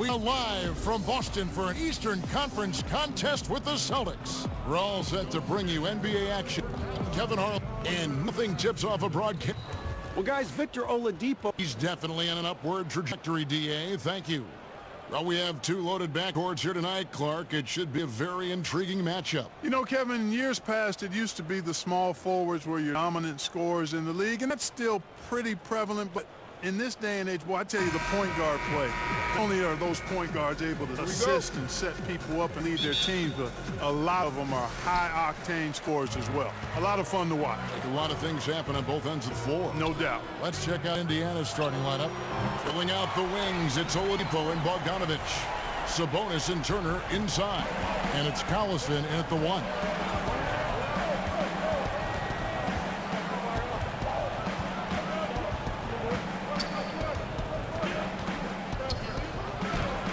We are live from Boston for an Eastern Conference contest with the Celtics. We're all set to bring you NBA action. Kevin Harlan, and nothing tips off a broadcast. Well, guys, Victor Oladipo. He's definitely on an upward trajectory, DA. Thank you. Well, we have two loaded backcourts here tonight, Clark. It should be a very intriguing matchup. You know, Kevin, in years past, it used to be the small forwards were your dominant scorers in the league, and that's still pretty prevalent, but in this day and age, boy, I tell you, the point guard play. Not only are those point guards able to assist and set people up and lead their teams, but a lot of them are high-octane scorers as well. A lot of fun to watch. Like a lot of things happen on both ends of the floor. No doubt. Let's check out Indiana's starting lineup. Filling out the wings, it's Oladipo and Bogdanovic. Sabonis and Turner inside. And it's Collison in at the one.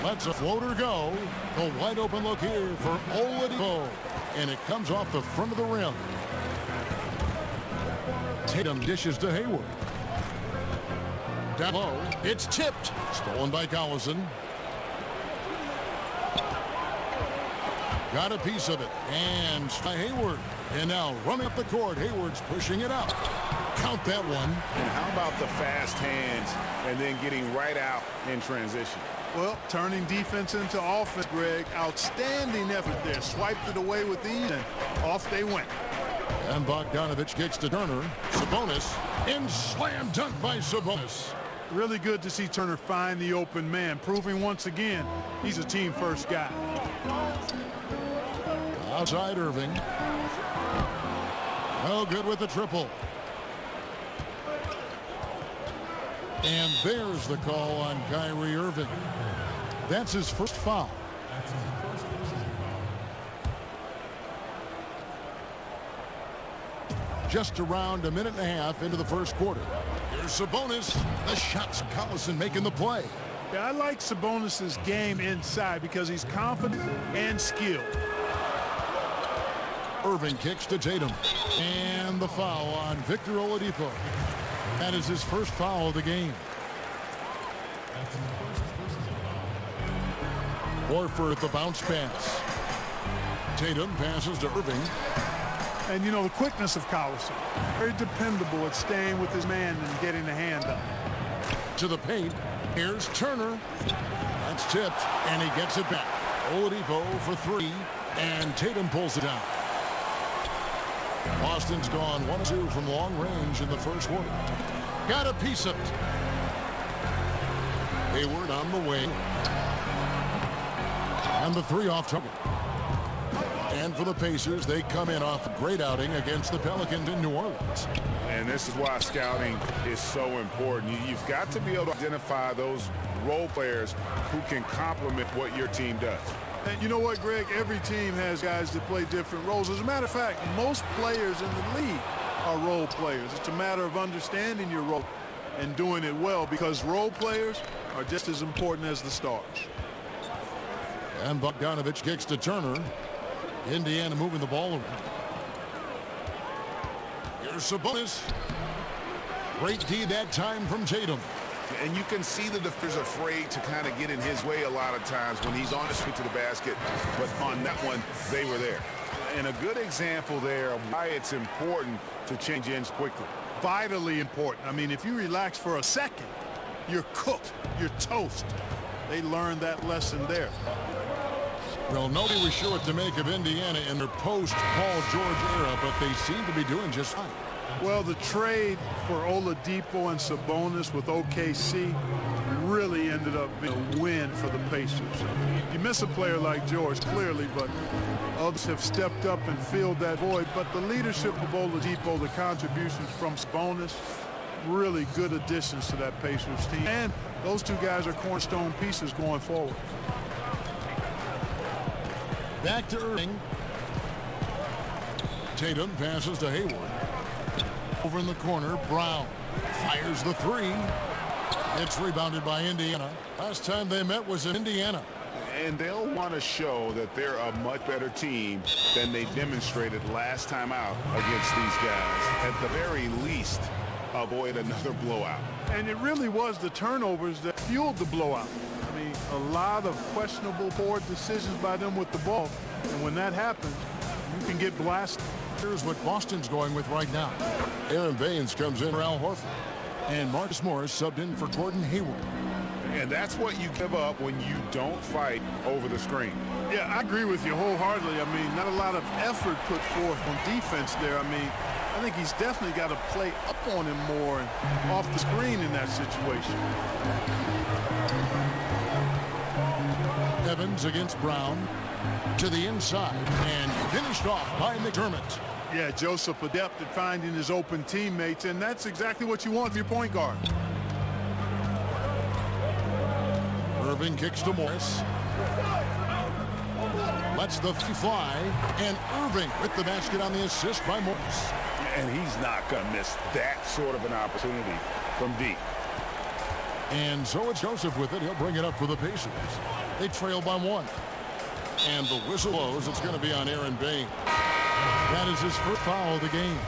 Let's a floater go. A wide open look here for Oladipo. And it comes off the front of the rim. Tatum dishes to Hayward. Down low. It's tipped. Stolen by Collison. Got a piece of it. And by Hayward. And now running up the court. Hayward's pushing it out. Count that one. And how about the fast hands and then getting right out in transition? Well, turning defense into offense, Greg. Outstanding effort there. Swiped it away with ease, and off they went. And Bogdanovic kicks to Turner. Sabonis. In slam dunk by Sabonis. Really good to see Turner find the open man, proving once again he's a team-first guy. Outside Irving. No good with the triple. And there's the call on Kyrie Irving. That's his first foul. Just around a minute and a half into the first quarter. Here's Sabonis. The shots. Collison making the play. Yeah, I like Sabonis' game inside because he's confident and skilled. Irving kicks to Tatum. And the foul on Victor Oladipo. That is his first foul of the game. Horford at the bounce pass. Tatum passes to Irving. And, you know, the quickness of Collison. Very dependable at staying with his man and getting the hand up. To the paint. Here's Turner. That's tipped, and he gets it back. Oladipo for three, and Tatum pulls it down. Boston's gone 1-2 from long range in the first quarter. Got a piece of it. Hayward on the wing. And the three off target. And for the Pacers, they come in off a great outing against the Pelicans in New Orleans. And this is why scouting is so important. You've got to be able to identify those role players who can complement what your team does. And you know what, Greg? Every team has guys that play different roles. As a matter of fact, most players in the league are role players. It's a matter of understanding your role and doing it well, because role players are just as important as the stars. And Bogdanovic kicks to Turner. Indiana moving the ball around. Here's Sabonis. Great D that time from Tatum. And you can see the defender's afraid to kind of get in his way a lot of times when he's on his way to the basket. But on that one, they were there. And a good example there of why it's important to change ends quickly. Vitally important. I mean, if you relax for a second, you're cooked. You're toast. They learned that lesson there. Well, nobody was sure what to make of Indiana in their post-Paul George era, but they seem to be doing just fine. Well, the trade for Oladipo and Sabonis with OKC really ended up being a win for the Pacers. You miss a player like George, clearly, but others have stepped up and filled that void. But the leadership of Oladipo, the contributions from Sabonis, really good additions to that Pacers team. And those two guys are cornerstone pieces going forward. Back to Irving. Tatum passes to Hayward. Over in the corner, Brown fires the three. It's rebounded by Indiana. Last time they met was in Indiana. And they'll want to show that they're a much better team than they demonstrated last time out against these guys. At the very least, avoid another blowout. And it really was the turnovers that fueled the blowout. mean, a lot of questionable poor decisions by them with the ball. And when that happens, you can get blasted. Here's what Boston's going with right now. Aaron Baines comes in for Al Horford. And Marcus Morris subbed in for Gordon Hayward. And that's what you give up when you don't fight over the screen. Yeah, I agree with you wholeheartedly. I mean, not a lot of effort put forth on defense there. I mean, I think he's definitely got to play up on him more and off the screen in that situation. Evans against Brown to the inside and finished off by McDermott. Yeah, Joseph adept at finding his open teammates, and that's exactly what you want from your point guard. Irving kicks to Morris. Lets the fly, and Irving with the basket on the assist by Morris. And he's not going to miss that sort of an opportunity from deep. And so it's Joseph with it. He'll bring it up for the Pacers. They trail by 1. And the whistle blows. It's going to be on Aaron Baines. That is his first foul of the game.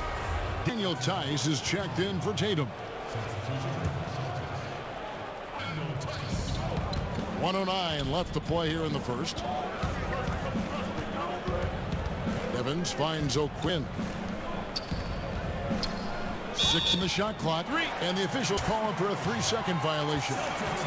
Daniel Tice is checked in for Tatum. 1:09 left to play here in the first. Evans finds O'Quinn. 6 in the shot clock, and the officials calling for a 3-second violation.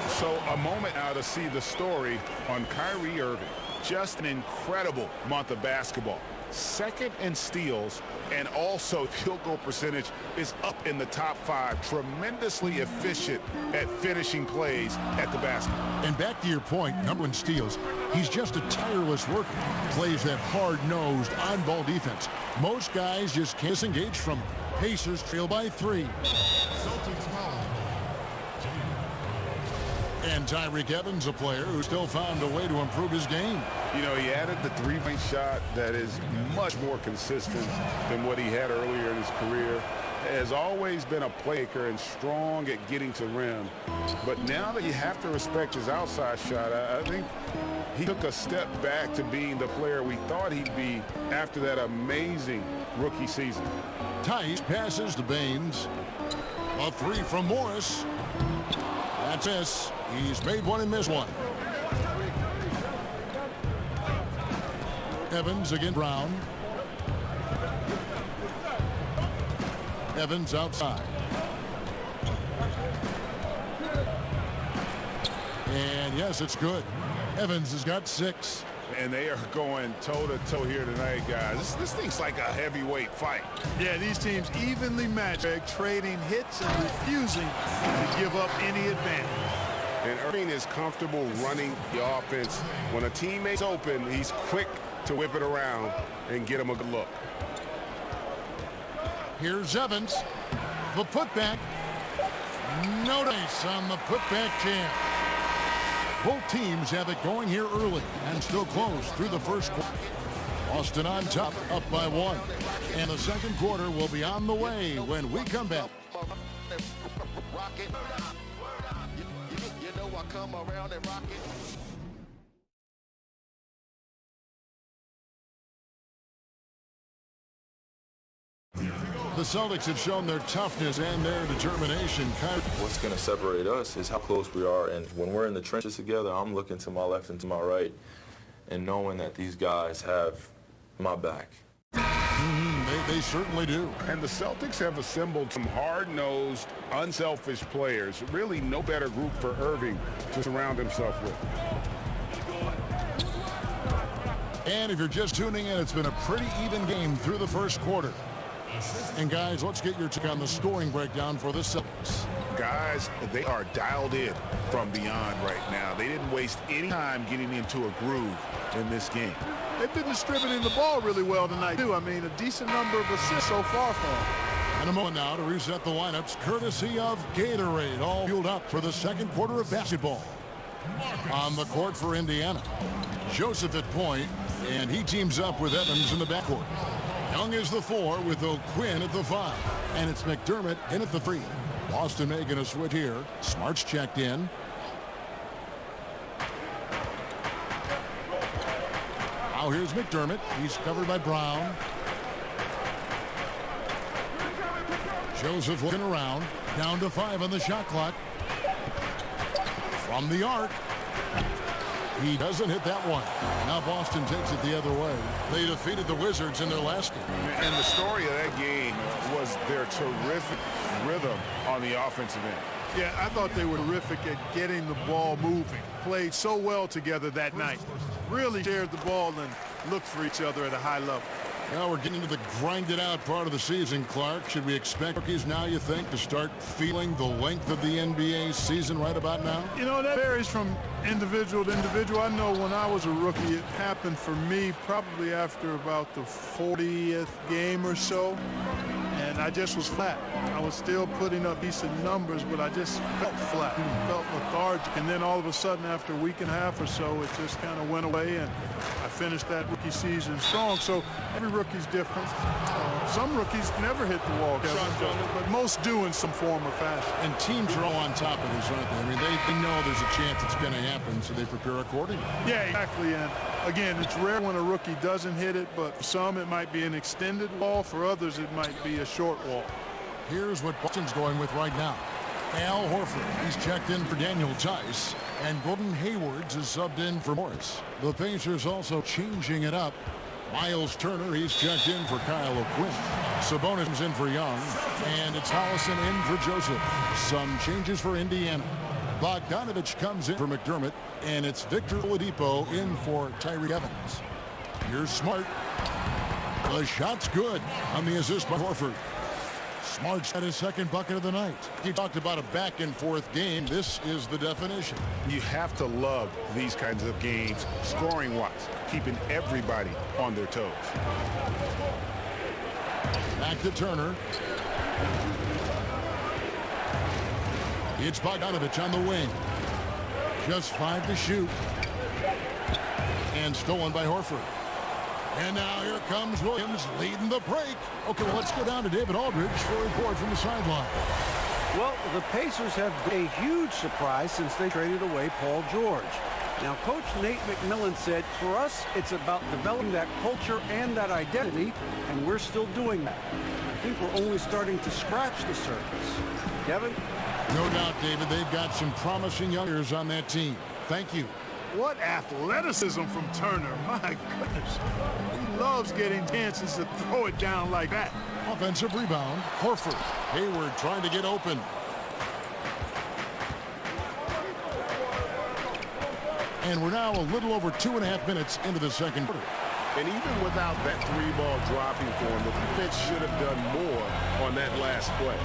So a moment now to see the story on Kyrie Irving. Just an incredible month of basketball. Second in steals, and also field goal percentage is up in the top 5. Tremendously efficient at finishing plays at the basket. And back to your point, number 1 steals. He's just a tireless worker. Plays that hard-nosed, on-ball defense. Most guys just can't disengage from him. Pacers trail by 3. And Tyreek Evans, a player who still found a way to improve his game. You know, he added the 3-point shot that is much more consistent than what he had earlier in his career. Has always been a playmaker and strong at getting to rim. But now that you have to respect his outside shot, I think he took a step back to being the player we thought he'd be after that amazing rookie season. Tice passes to Baines. A 3 from Morris. That's it. He's made 1 and missed 1. Evans against Brown. Evans outside. And yes, it's good. Evans has got 6. And they are going toe-to-toe here tonight, guys. This thing's like a heavyweight fight. Yeah, these teams evenly matched, trading hits and refusing to give up any advantage. And Irving is comfortable running the offense. When a teammate's open, he's quick to whip it around and get him a good look. Here's Evans. The putback. No dice on the putback jam. Both teams have it going here early and still close through the first quarter. Boston on top, up by 1. And the second quarter will be on the way when we come back. The Celtics have shown their toughness and their determination. What's going to separate us is how close we are, and when we're in the trenches together, I'm looking to my left and to my right and knowing that these guys have my back. They certainly do. And the Celtics have assembled some hard-nosed, unselfish players. Really no better group for Irving to surround himself with. And if you're just tuning in, it's been a pretty even game through the first quarter. And guys, let's get your take on the scoring breakdown for the Celtics. Guys, they are dialed in from beyond right now. They didn't waste any time getting into a groove in this game. They've been distributing the ball really well tonight, too. I mean, a decent number of assists so far for them. And a moment now to reset the lineups, courtesy of Gatorade, all fueled up for the second quarter of basketball. On the court for Indiana, Joseph at point, and he teams up with Evans in the backcourt. Young is the 4 with O'Quinn at the 5. And it's McDermott in at the 3. Boston making a switch here. Smart's checked in. Now here's McDermott. He's covered by Brown. Joseph looking around. Down to 5 on the shot clock. From the arc. He doesn't hit that one. Now Boston takes it the other way. They defeated the Wizards in their last game. And the story of that game was their terrific rhythm on the offensive end. Yeah, I thought they were terrific at getting the ball moving. Played so well together that night. Really shared the ball and looked for each other at a high level. Now we're getting to the grinded out part of the season, Clark. Should we expect rookies now, you think, to start feeling the length of the NBA season right about now? You know, that varies from individual to individual. I know when I was a rookie, it happened for me probably after about the 40th game or so. And I just was flat. I was still putting up decent numbers, but I just felt flat, felt lethargic. And then all of a sudden, after a week and a half or so, it just kind of went away, and I finished that rookie season strong. So every rookie's different. Some rookies never hit the wall, Kevin, but most do in some form or fashion. And teams are all on top of this, aren't they? I mean, they know there's a chance it's going to happen, so they prepare accordingly. Yeah, exactly. And again, it's rare when a rookie doesn't hit it, but for some it might be an extended wall. For others, it might be a short wall. Here's what Boston's going with right now. Al Horford, he's checked in for Daniel Tice, and Gordon Hayward is subbed in for Morris. The Pacers also changing it up. Miles Turner, he's checked in for Kyle O'Quinn. Sabonis is in for Young, and it's Hollison in for Joseph. Some changes for Indiana. Bogdanovich comes in for McDermott, and it's Victor Oladipo in for Tyreke Evans. Here's Smart. The shot's good on the assist by Horford. Smart's at his second bucket of the night. He talked about a back-and-forth game. This is the definition. You have to love these kinds of games, scoring-wise, keeping everybody on their toes. Back to Turner. It's Bogdanovich on the wing. Just 5 to shoot. And stolen by Horford. And now here comes Williams leading the break. Okay, well, let's go down to David Aldridge for a report from the sideline. Well, the Pacers have been a huge surprise since they traded away Paul George. Now, Coach Nate McMillan said, for us, it's about developing that culture and that identity, and we're still doing that. I think we're only starting to scratch the surface. Kevin? No doubt, David, they've got some promising youngsters on that team. Thank you. What athleticism from Turner. My goodness. He loves getting chances to throw it down like that. Offensive rebound. Horford. Hayward trying to get open. And we're now a little over 2.5 minutes into the second quarter. And even without that three ball dropping for him, the defense should have done more on that last play.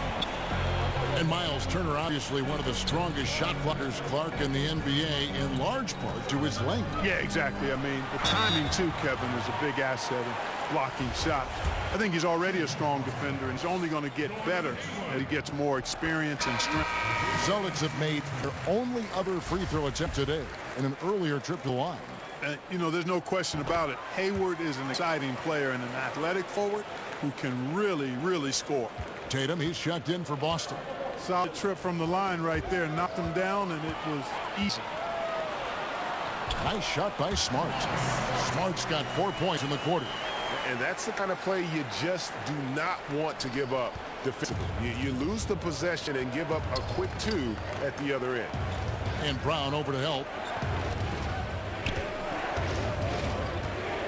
And Miles Turner, obviously one of the strongest shot blockers, Clark, in the NBA, in large part to his length. Yeah, exactly. I mean, the timing, too, Kevin, is a big asset in blocking shots. I think he's already a strong defender, and he's only going to get better as he gets more experience and strength. Celtics have made their only other free throw attempt today in an earlier trip to the line. You know, there's no question about it. Hayward is an exciting player and an athletic forward who can really, really score. Tatum, he's checked in for Boston. Solid trip from the line right there. Knocked him down, and it was easy. Nice shot by Smart. Smart's got 4 points in the quarter. And that's the kind of play you just do not want to give up defensively. You lose the possession and give up a quick 2 at the other end. And Brown over to help.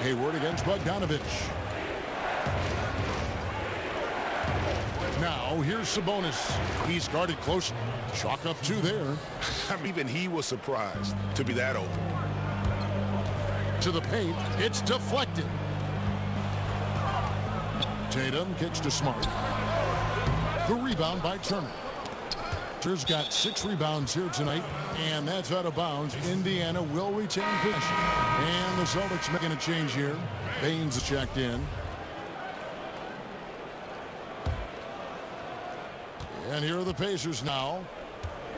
Hayward against Bogdanovich. Now, here's Sabonis. He's guarded close. Chalk up 2 there. I mean, even he was surprised to be that open. To the paint. It's deflected. Tatum kicks to Smart. The rebound by Turner. Turner's got 6 rebounds here tonight, and that's out of bounds. Indiana will retain possession. And the Celtics making a change here. Baines is checked in. And here are the Pacers now.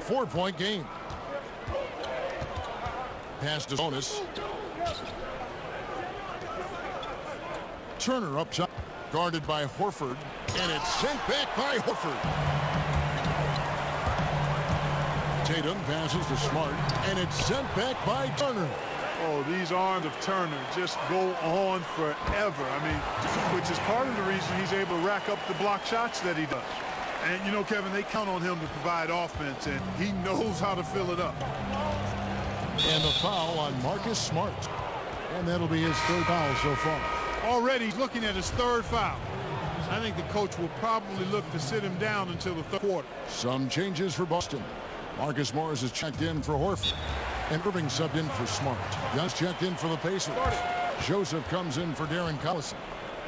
4-point game. Pass to Sabonis. Turner up top. Guarded by Horford. And it's sent back by Horford. Tatum passes to Smart. And it's sent back by Turner. Oh, these arms of Turner just go on forever. I mean, which is part of the reason he's able to rack up the block shots that he does. And, you know, Kevin, they count on him to provide offense, and he knows how to fill it up. And the foul on Marcus Smart. And that'll be his third foul so far. Already he's looking at his third foul. I think the coach will probably look to sit him down until the third quarter. Some changes for Boston. Marcus Morris is checked in for Horford. And Irving subbed in for Smart. Young's checked in for the Pacers. Joseph comes in for Darren Collison.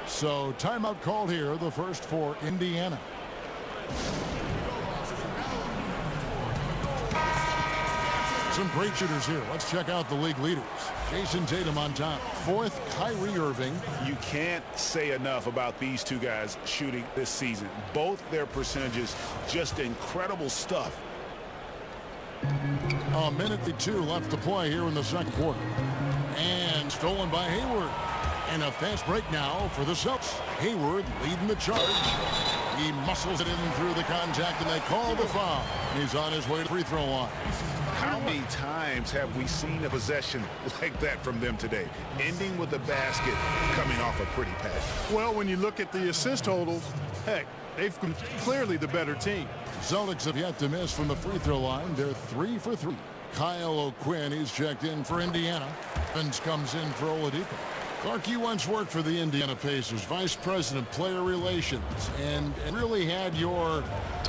So timeout called here, the first for Indiana. Some great shooters here. Let's check out the league leaders. Jason Tatum on top. Fourth, Kyrie Irving. You can't say enough about these two guys shooting this season. Both their percentages, just incredible stuff. A minute and 2 left to play here in the second quarter. And stolen by Hayward. And a fast break now for the Celtics. Hayward leading the charge. He muscles it in through the contact, and they call the foul. He's on his way to the free throw line. How many times have we seen a possession like that from them today? Ending with a basket, coming off a pretty pass. Well, when you look at the assist totals, heck, they've been clearly the better team. Celtics have yet to miss from the free throw line. They're 3 for 3. Kyle O'Quinn, he's checked in for Indiana. Evans comes in for Oladipo. Clark, you once worked for the Indiana Pacers, Vice President, Player Relations, and really had your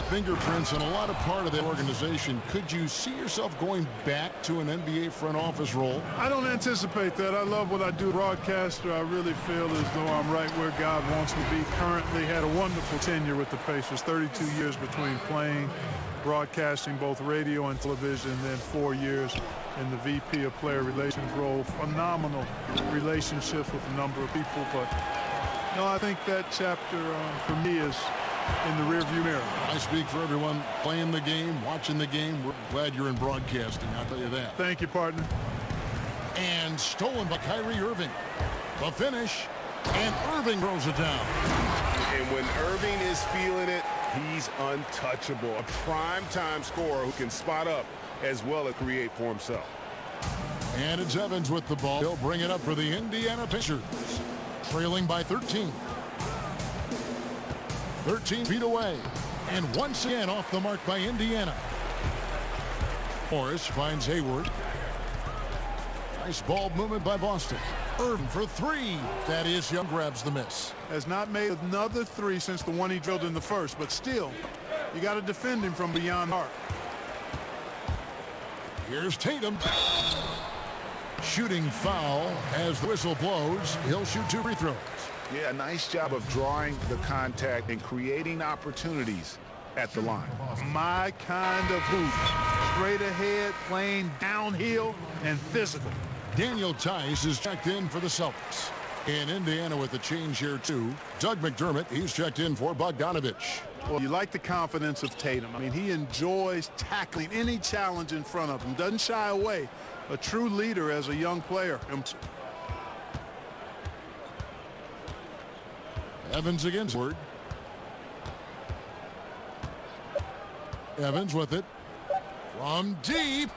fingerprints on a lot of part of that organization. Could you see yourself going back to an NBA front office role? I don't anticipate that. I love what I do. Broadcaster, I really feel as though I'm right where God wants me to be. Currently had a wonderful tenure with the Pacers, 32 years between playing, broadcasting both radio and television, and then 4 years in the VP of Player Relations role. Phenomenal relationships with a number of people, but no, I think that chapter for me is in the rearview mirror. I speak for everyone playing the game, watching the game. We're glad you're in broadcasting, I'll tell you that. Thank you, partner. And stolen by Kyrie Irving. The finish, and Irving throws it down. And when Irving is feeling it, he's untouchable. A prime-time scorer who can spot up as well as create for himself. And it's Evans with the ball. He'll bring it up for the Indiana Pacers. Trailing by 13. 13 feet away. And once again off the mark by Indiana. Morris finds Hayward. Nice ball movement by Boston. Irving for 3. Thaddeus Young grabs the miss. Has not made another 3 since the one he drilled in the first, but still, you got to defend him from beyond the arc. Here's Tatum. Shooting foul as the whistle blows. He'll shoot 2 free throws. Yeah, nice job of drawing the contact and creating opportunities at the line. My kind of hoop. Straight ahead, playing downhill, and physical. Daniel Tice is checked in for the Celtics. In Indiana with the change here too. Doug McDermott, he's checked in for Bogdanovich. Well, you like the confidence of Tatum. I mean, he enjoys tackling any challenge in front of him. Doesn't shy away. A true leader as a young player. Evans against Ward. Evans with it. From deep.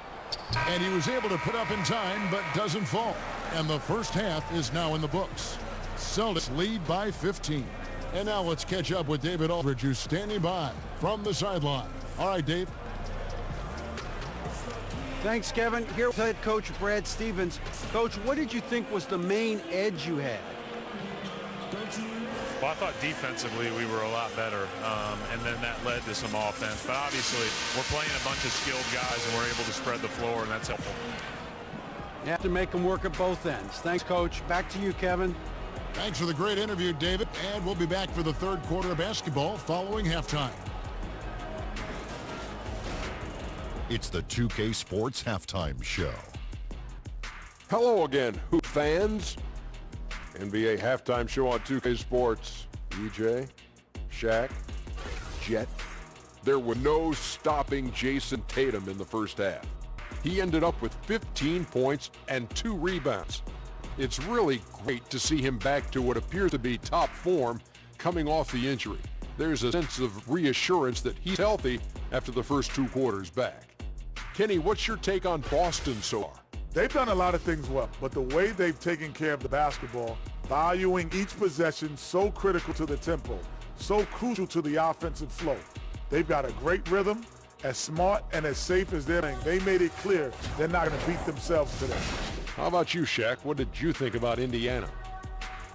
And he was able to put up in time, but doesn't fall. And the first half is now in the books. Celtics lead by 15. And now let's catch up with David Aldridge, who's standing by from the sideline. All right, Dave. Thanks, Kevin. Here with head coach Brad Stevens. Coach, what did you think was the main edge you had? Well, I thought defensively we were a lot better, and then that led to some offense. But obviously, we're playing a bunch of skilled guys, and we're able to spread the floor, and that's helpful. You have to make them work at both ends. Thanks, Coach. Back to you, Kevin. Thanks for the great interview, David. And we'll be back for the third quarter of basketball following halftime. It's the 2K Sports Halftime Show. Hello again, Hoop fans. NBA Halftime Show on 2K Sports. EJ, Shaq, Jet. There were no stopping Jason Tatum in the first half. He ended up with 15 points and 2 rebounds. It's really great to see him back to what appears to be top form coming off the injury. There's a sense of reassurance that he's healthy after the first 2 quarters back. Kenny, what's your take on Boston so far? They've done a lot of things well, but the way they've taken care of the basketball, valuing each possession, so critical to the tempo, so crucial to the offensive flow. They've got a great rhythm, as smart and as safe as they're playing, they made it clear they're not going to beat themselves today. How about you, Shaq? What did you think about Indiana?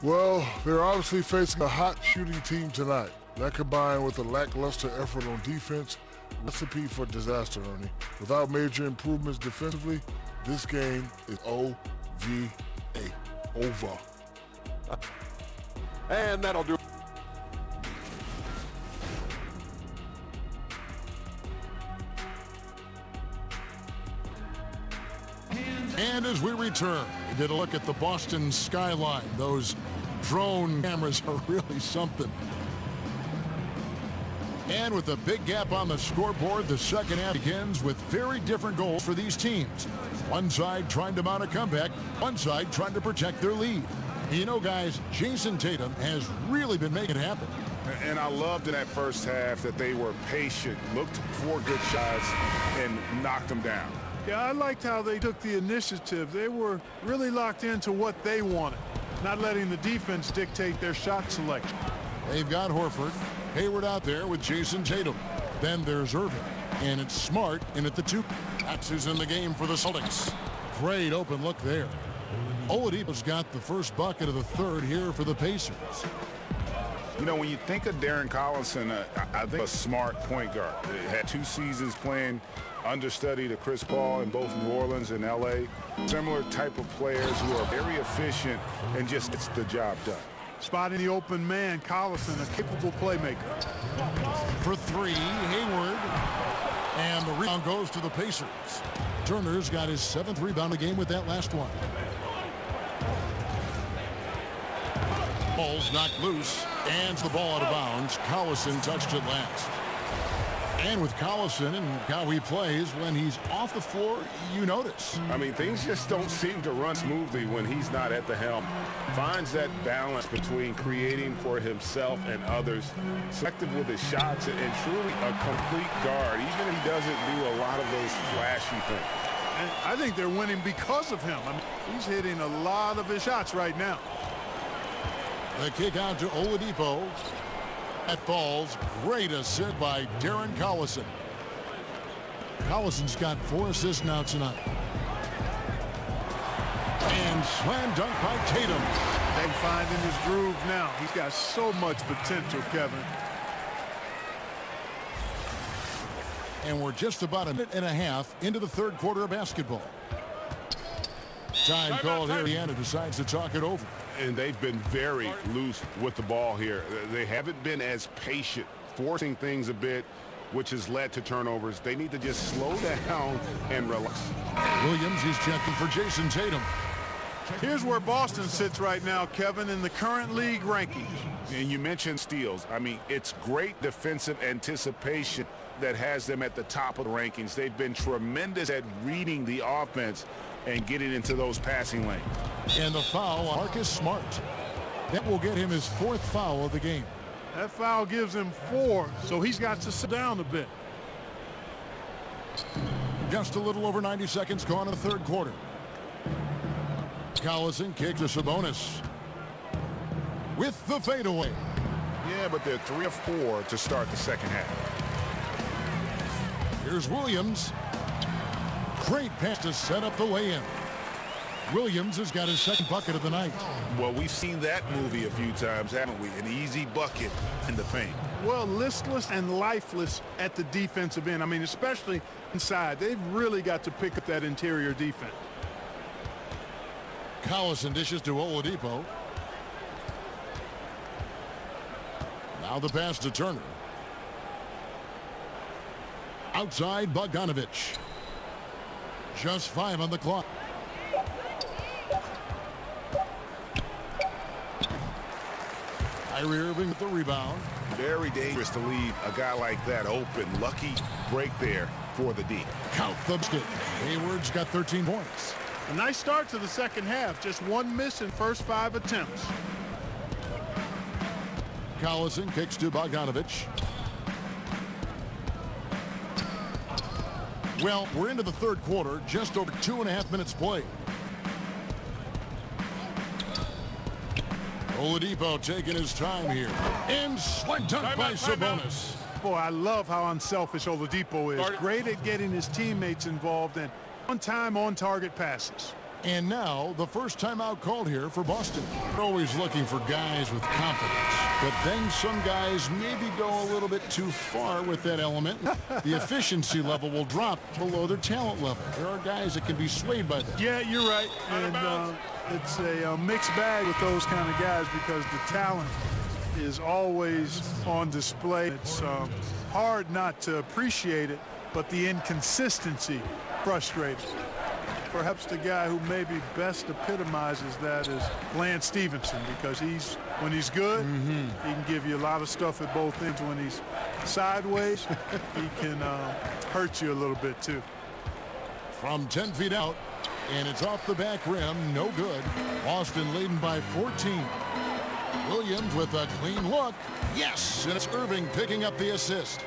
Well, they're obviously facing a hot shooting team tonight. That combined with a lackluster effort on defense, recipe for disaster, Ernie. Without major improvements defensively, this game is OVA. Over. And that'll do it. And as we return, we did a look at the Boston skyline. Those drone cameras are really something. And with a big gap on the scoreboard, the second half begins with very different goals for these teams. One side trying to mount a comeback, one side trying to protect their lead. You know, guys, Jason Tatum has really been making it happen. And I loved in that first half that they were patient, looked for good shots, and knocked them down. Yeah, I liked how they took the initiative. They were really locked into what they wanted, not letting the defense dictate their shot selection. They've got Horford, Hayward out there with Jason Tatum. Then there's Irving, and it's Smart in at the 2. That's who's in the game for the Celtics. Great open look there. Oladipo's got the first bucket of the third here for the Pacers. You know, when you think of Darren Collison, I think a smart point guard. He had 2 seasons playing understudy to Chris Paul in both New Orleans and L.A. Similar type of players who are very efficient and just gets the job done. Spotting the open man, Collison, a capable playmaker. For 3, Hayward. And the rebound goes to the Pacers. Turner's got his 7th rebound a game with that last one. Ball's knocked loose, and the ball out of bounds. Collison touched it last. And with Collison and how he plays, when he's off the floor, you notice. I mean, things just don't seem to run smoothly when he's not at the helm. Finds that balance between creating for himself and others, selective with his shots, and truly a complete guard, even if he doesn't do a lot of those flashy things. And I think they're winning because of him. I mean, he's hitting a lot of his shots right now. The kick out to Oladipo. That falls. Great assist by Darren Collison. Collison's got 4 assists now tonight. And slam dunk by Tatum. And finding his groove now. He's got so much potential, Kevin. And we're just about a minute and a half into the third quarter of basketball. Time called here. Indiana decides to talk it over. And they've been very loose with the ball here. They haven't been as patient, forcing things a bit, which has led to turnovers. They need to just slow down and relax. Williams is checking for Jason Tatum. Here's where Boston sits right now, Kevin, in the current league rankings. And you mentioned steals. I mean, it's great defensive anticipation that has them at the top of the rankings. They've been tremendous at reading the offense and getting into those passing lanes. And the foul on Marcus Smart. That will get him his 4th foul of the game. That foul gives him 4, so he's got to sit down a bit. Just a little over 90 seconds gone in the third quarter. Collison kicks to Sabonis with the fadeaway. Yeah, but they're 3 of 4 to start the second half. Here's Williams. Great pass to set up the way-in. Williams has got his 2nd bucket of the night. Well, we've seen that movie a few times, haven't we? An easy bucket in the paint. Well, listless and lifeless at the defensive end. I mean, especially inside. They've really got to pick up that interior defense. Collison dishes to Oladipo. Now the pass to Turner. Outside Bogdanovich. Just 5 on the clock. Kyrie Irving with the rebound. Very dangerous to leave a guy like that open. Lucky break there for the D. Count the basket. Hayward's got 13 points. A nice start to the second half. Just 1 miss in first 5 attempts. Collison kicks to Bogdanovich. Well, we're into the third quarter, just over 2.5 minutes played. Oladipo taking his time here. And slam dunk by Sabonis. Boy, I love how unselfish Oladipo is. Great at getting his teammates involved and on-time, on-target passes. And now, the first timeout called here for Boston. They're always looking for guys with confidence. But then some guys maybe go a little bit too far with that element. The efficiency level will drop below their talent level. There are guys that can be swayed by that. Yeah, you're right. And it's a mixed bag with those kind of guys because the talent is always on display. It's hard not to appreciate it, but the inconsistency frustrating. Perhaps the guy who maybe best epitomizes that is Lance Stevenson, because when he's good, he can give you a lot of stuff at both ends. When he's sideways, he can hurt you a little bit too. From 10 feet out, and it's off the back rim, no good. Boston leading by 14. Williams with a clean look. Yes, and it's Irving picking up the assist.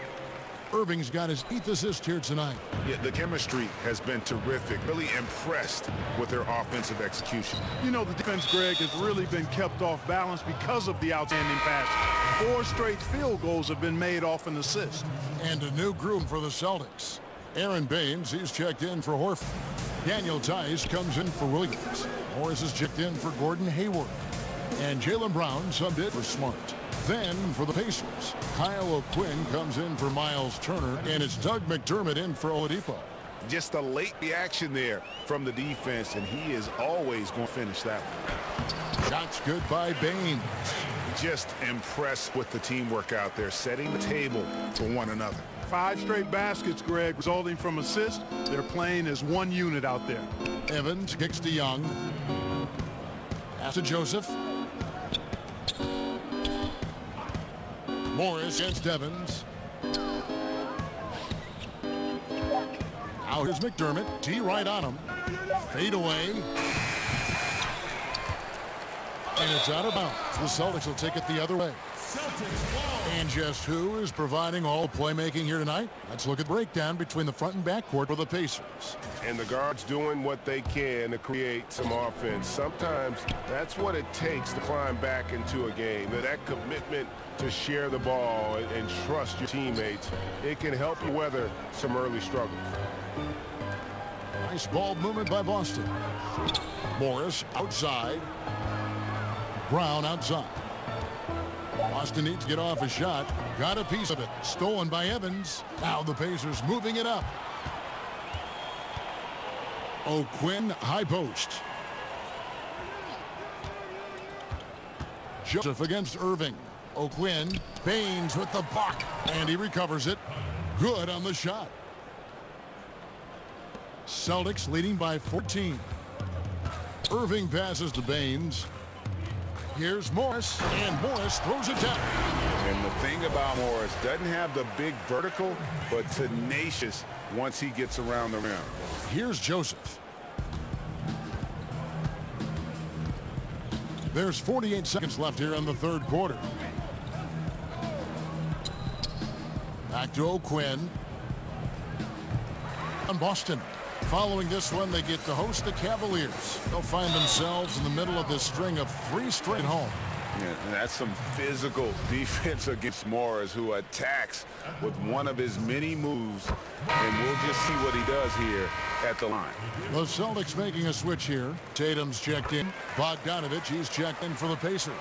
Irving's got his 8th assist here tonight. Yeah, the chemistry has been terrific. Really impressed with their offensive execution. You know, the defense, Greg, has really been kept off balance because of the outstanding pass. 4 straight field goals have been made off an assist. And a new groove for the Celtics. Aaron Baines, he's checked in for Horford. Daniel Tice comes in for Williams. Morris is checked in for Gordon Hayward. And Jaylen Brown subbed in for Smart. Then for the Pacers, Kyle O'Quinn comes in for Miles Turner, and it's Doug McDermott in for Oladipo. Just a late reaction there from the defense, and he is always going to finish that one. Shots good by Baines. Just impressed with the teamwork out there, setting the table for one another. 5 straight baskets, Greg, resulting from assists. They're playing as one unit out there. Evans kicks to Young. Pass to Joseph. Morris against Evans. Now here's McDermott. T right on him. Fade away. And it's out of bounds. The Celtics will take it the other way. And just who is providing all playmaking here tonight? Let's look at the breakdown between the front and back court for the Pacers. And the guards doing what they can to create some offense. Sometimes that's what it takes to climb back into a game. That commitment to share the ball and trust your teammates. It can help you weather some early struggles. Nice ball movement by Boston. Morris outside. Brown outside. Boston needs to get off a shot. Got a piece of it. Stolen by Evans. Now the Pacers moving it up. O'Quinn, high post. Joseph against Irving. O'Quinn, Baines with the block, and he recovers it. Good on the shot. Celtics leading by 14. Irving passes to Baines. Here's Morris, and Morris throws it down. And the thing about Morris, doesn't have the big vertical, but tenacious once he gets around the rim. Here's Joseph. There's 48 seconds left here in the third quarter. Back to O'Quinn. On Boston. Following this one, they get to host the Cavaliers. They'll find themselves in the middle of this string of 3 straight home. Yeah, that's some physical defense against Morris, who attacks with one of his many moves. And we'll just see what he does here at the line. The Celtics making a switch here. Tatum's checked in. Bogdanovich, he's checked in for the Pacers.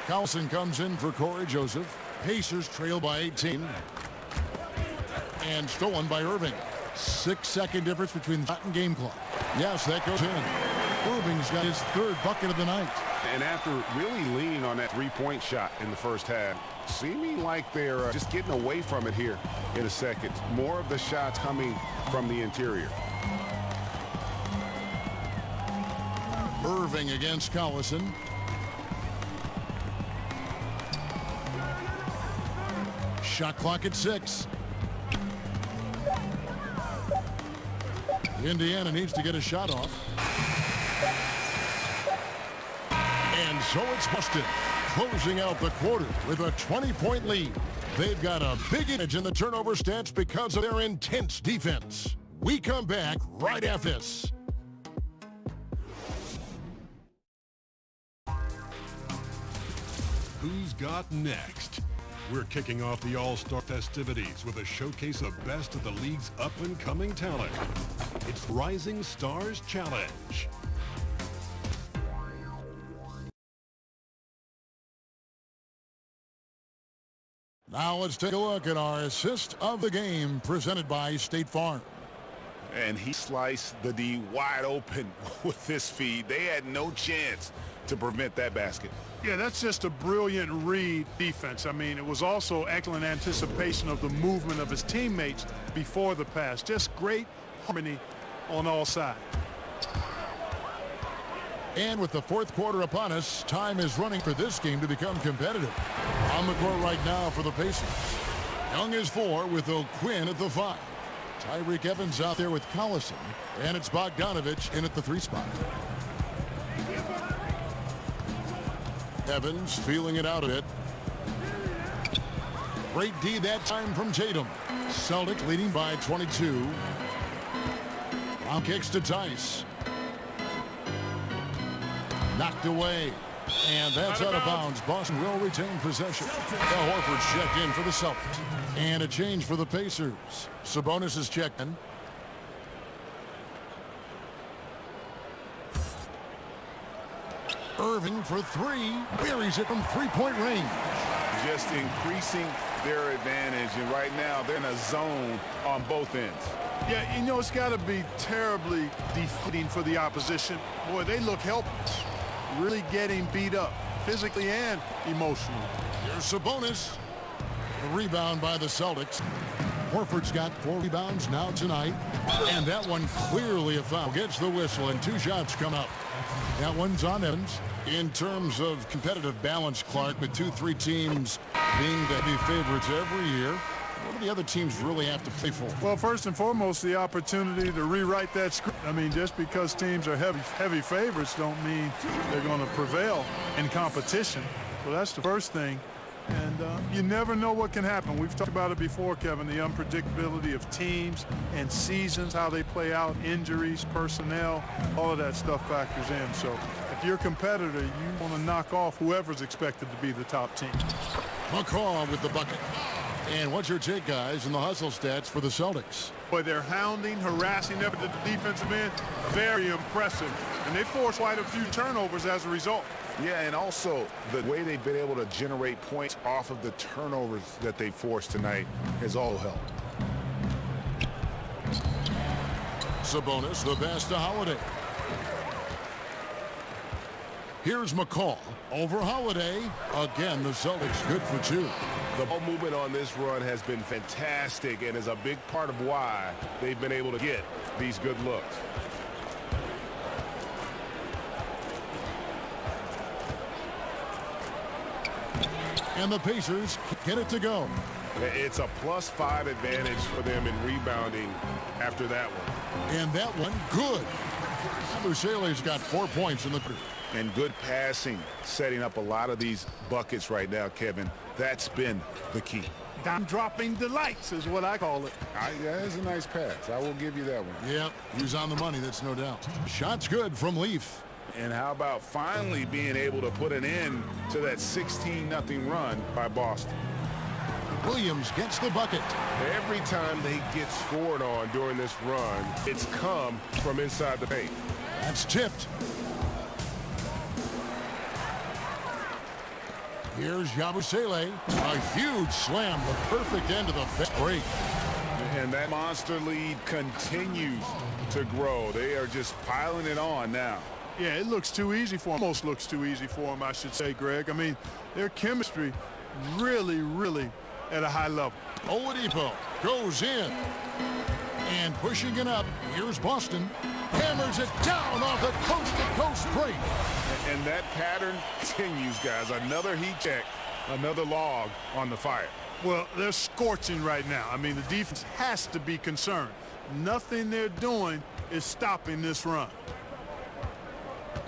Carlson comes in for Corey Joseph. Pacers trail by 18. And stolen by Irving. 6-second difference between shot and game clock. Yes, that goes in. Irving's got his 3rd bucket of the night. And after really leaning on that 3-point shot in the first half, seeming like they're just getting away from it here in a second. More of the shots coming from the interior. Irving against Collison. Shot clock at 6. Indiana needs to get a shot off. And so it's Boston closing out the quarter with a 20-point lead. They've got a big edge in the turnover stats because of their intense defense. We come back right after this. Who's got next? We're kicking off the All-Star festivities with a showcase of best of the league's up-and-coming talent. It's Rising Stars Challenge. Now let's take a look at our assist of the game presented by State Farm. And he sliced the D wide open with this feed. They had no chance to prevent that basket. Yeah, that's just a brilliant read defense. I mean, it was also excellent anticipation of the movement of his teammates before the pass. Just great harmony on all sides. And with the fourth quarter upon us, time is running for this game to become competitive. On the court right now for the Pacers. Young is 4 with O'Quinn at the 5. Tyreek Evans out there with Collison. And it's Bogdanovich in at the 3 spot. Evans feeling it out a bit. Great D that time from Tatum. Celtics leading by 22. Long kicks to Tice. Knocked away. And that's out of bounds. Boston will retain possession. Al Horford's checked in for the Celtics. And a change for the Pacers. Sabonis is checked in. Irving for 3. Buries it from three-point range. Just increasing their advantage. And right now, they're in a zone on both ends. Yeah, you know, it's got to be terribly defeating for the opposition. Boy, they look helpless. Really getting beat up, physically and emotionally. Here's Sabonis. The rebound by the Celtics. Horford's got 4 rebounds now tonight. And that one clearly a foul. Gets the whistle and 2 shots come out. That one's on Evans. In terms of competitive balance, Clark, with 2-3 teams being the heavy favorites every year, what do the other teams really have to play for? Well, first and foremost, the opportunity to rewrite that script. I mean, just because teams are heavy favorites don't mean they're going to prevail in competition. So that's the first thing. And you never know what can happen. We've talked about it before, Kevin, the unpredictability of teams and seasons, how they play out, injuries, personnel, all of that stuff factors in. So if you're a competitor, you want to knock off whoever's expected to be the top team. McCaw with the bucket. And what's your take, guys, in the hustle stats for the Celtics? Boy, they're hounding, harassing them at the defensive end. Very impressive. And they forced quite a few turnovers as a result. Yeah, and also the way they've been able to generate points off of the turnovers that they forced tonight has all helped. Sabonis, the pass to Holiday. Here's McCall over Holiday. Again, the Celtics good for 2. The ball movement on this run has been fantastic and is a big part of why they've been able to get these good looks. And the Pacers get it to go. It's a +5 advantage for them in rebounding after that one. And that one, good. Buscele's got 4 points in the quarter. And good passing, setting up a lot of these buckets right now, Kevin. That's been the key. Dime-dropping delights is what I call it. That's a nice pass. I will give you that one. Yep, he was on the money, that's no doubt. Shot's good from Leaf. And how about finally being able to put an end to that 16-0 run by Boston? Williams gets the bucket. Every time they get scored on during this run, it's come from inside the paint. That's tipped. Here's Yabusele. A huge slam, the perfect end of the fast break. And that monster lead continues to grow. They are just piling it on now. Yeah, it looks too easy for them. Almost looks too easy for them, I should say, Greg. I mean, their chemistry really at a high level. Oladipo goes in. And pushing it up, here's Boston. Hammers it down off the coast-to-coast break. And that pattern continues, guys. Another heat check, another log on the fire. Well, they're scorching right now. I mean, the defense has to be concerned. Nothing they're doing is stopping this run.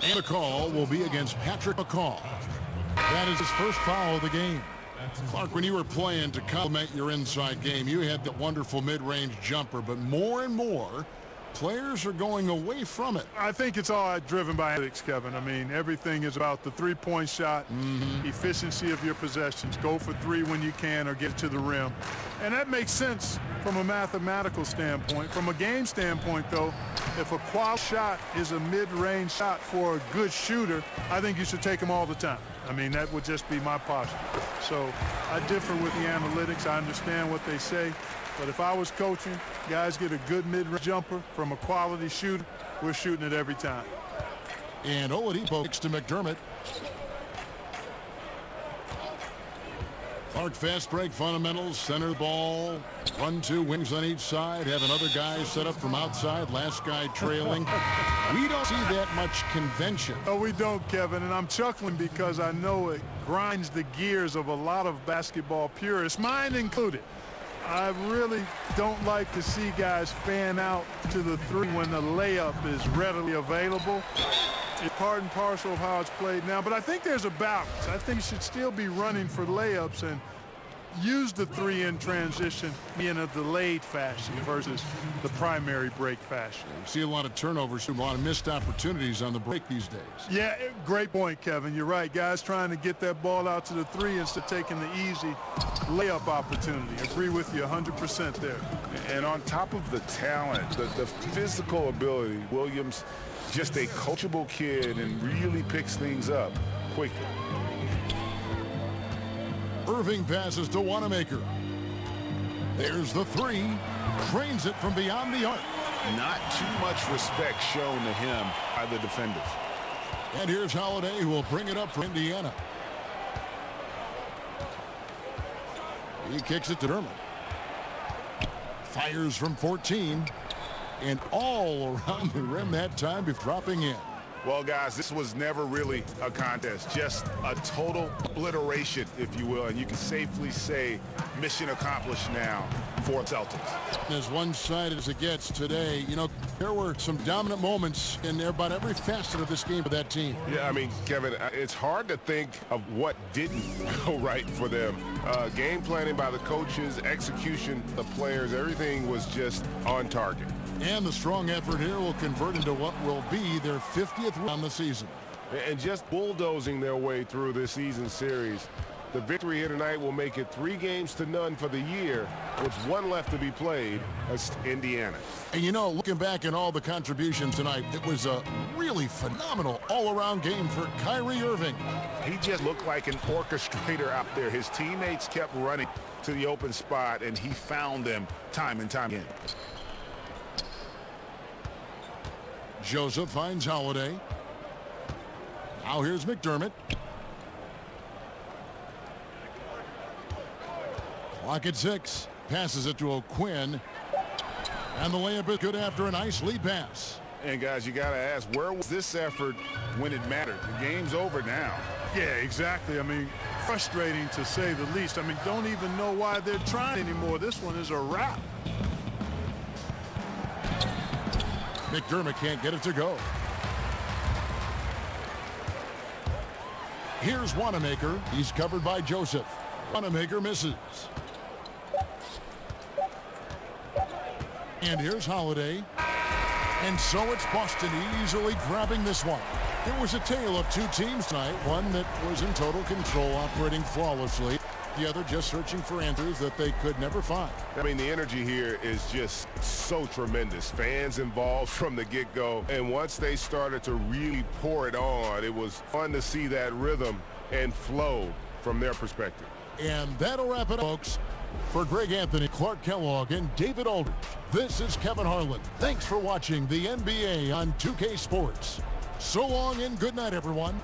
And the call will be against Patrick McCaw. That is his first foul of the game. Clark, when you were playing to complement your inside game, you had that wonderful mid-range jumper, but more and more, Players are going away from it. I think it's all driven by analytics, Kevin. I mean, everything is about the three-point shot, efficiency of your possessions. Go for three when you can or get to the rim. And that makes sense from a mathematical standpoint. From a game standpoint, though, if a quality shot is a mid-range shot for a good shooter, I think you should take them all the time. I mean, that would just be my posture. So I differ with the analytics. I understand what they say. But if I was coaching, guys get a good mid-range jumper from a quality shooter, we're shooting it every time. And Oladipo kicks to McDermott. Clark fast break fundamentals, center the ball, 1-2 wings on each side, have another guy set up from outside, last guy trailing. We don't see that much convention. No, we don't, Kevin, and I'm chuckling because I know it grinds the gears of a lot of basketball purists, mine included. I really don't like to see guys fan out to the three when the layup is readily available. It's part and parcel of how it's played now, but I think there's a balance. I think you should still be running for layups and use the three in transition in a delayed fashion versus the primary break fashion. You see a lot of turnovers, a lot of missed opportunities on the break these days. Yeah, great point, Kevin. You're right. Guys trying to get that ball out to the three instead of taking the easy layup opportunity. Agree with you 100% there. And on top of the talent, the physical ability, Williams, just a coachable kid and really picks things up quickly. Irving passes to Wanamaker. There's the three. Trains it from beyond the arc. Not too much respect shown to him by the defenders. And here's Holiday, who will bring it up for Indiana. He kicks it to Dermott. Fires from 14. And all around the rim that time before dropping in. Well, guys, this was never really a contest, just a total obliteration, if you will, and you can safely say mission accomplished now for Celtics. As one-sided as it gets today, you know, there were some dominant moments in about every facet of this game for that team. Yeah, I mean, Kevin, it's hard to think of what didn't go right for them. Game planning by the coaches, execution, the players, everything was just on target. And the strong effort here will convert into what will be their 50th win on the season. And just bulldozing their way through this season series. The victory here tonight will make it 3-0 for the year, with one left to be played against Indiana. And you know, looking back at all the contributions tonight, it was a really phenomenal all-around game for Kyrie Irving. He just looked like an orchestrator out there. His teammates kept running to the open spot, and he found them time and time again. Joseph finds Holiday. Now here's McDermott. Clock at 6. Passes it to O'Quinn. And the layup is good after a nice lead pass. And guys, you got to ask, where was this effort when it mattered? The game's over now. Yeah, exactly. I mean, frustrating to say the least. I mean, don't even know why they're trying anymore. This one is a wrap. McDermott can't get it to go. Here's Wanamaker. He's covered by Joseph. Wanamaker misses. And here's Holiday. And so it's Boston easily grabbing this one. It was a tale of two teams tonight. One that was in total control, operating flawlessly. The other just searching for answers that they could never find. I mean, the energy here is just so tremendous. Fans involved from the get-go. And once they started to really pour it on, it was fun to see that rhythm and flow from their perspective. And that'll wrap it up, folks. For Greg Anthony, Clark Kellogg, and David Aldridge, this is Kevin Harlan. Thanks for watching the NBA on 2K Sports. So long and good night, everyone.